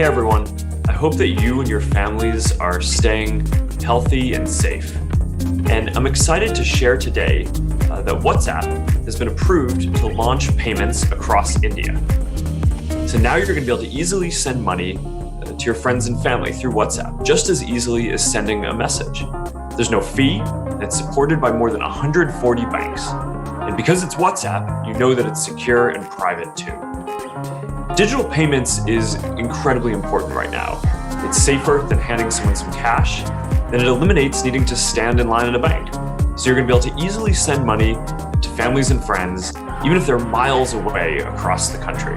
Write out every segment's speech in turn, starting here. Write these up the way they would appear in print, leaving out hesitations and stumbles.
Hey everyone, I hope that you and your families are staying healthy and safe. And I'm excited to share today that WhatsApp has been approved to launch payments across India. So now you're going to be able to easily send money to your friends and family through WhatsApp, just as easily as sending a message. There's no fee, and it's supported by more than 140 banks. And because it's WhatsApp, you know that it's secure and private too. Digital payments is incredibly important right now. It's safer than handing someone some cash, and it eliminates needing to stand in line at a bank. So you're going to be able to easily send money to families and friends, even if they're miles away across the country.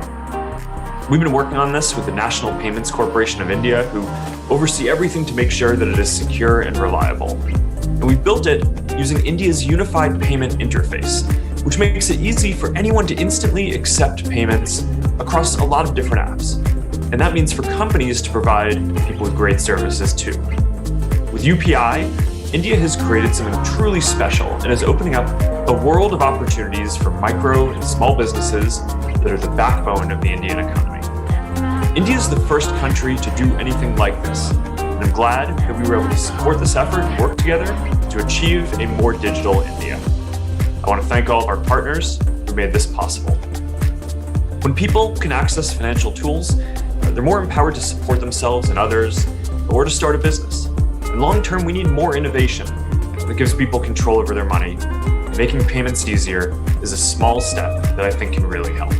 We've been working on this with the National Payments Corporation of India, who oversee everything to make sure that it is secure and reliable. And we built it using India's unified payment interface, which makes it easy for anyone to instantly accept payments across a lot of different apps. And that means for companies to provide people with great services too. With UPI, India has created something truly special and is opening up a world of opportunities for micro and small businesses that are the backbone of the Indian economy. India is the first country to do anything like this, and I'm glad that we were able to support this effort and work together to achieve a more digital India. I want to thank all of our partners who made this possible. When people can access financial tools, they're more empowered to support themselves and others, or to start a business. And long-term, we need more innovation that gives people control over their money. Making payments easier is a small step that I think can really help.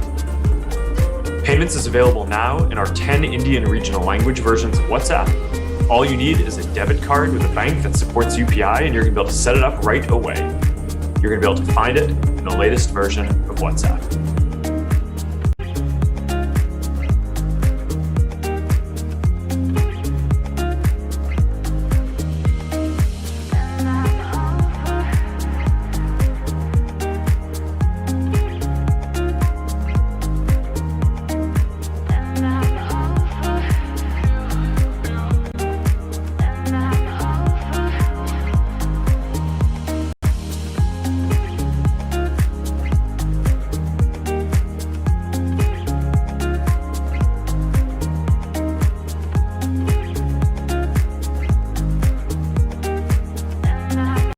Payments is available now in our 10 Indian regional language versions of WhatsApp. All you need is a debit card with a bank that supports UPI, and you're going to be able to set it up right away. You're going to be able to find it in the latest version of WhatsApp.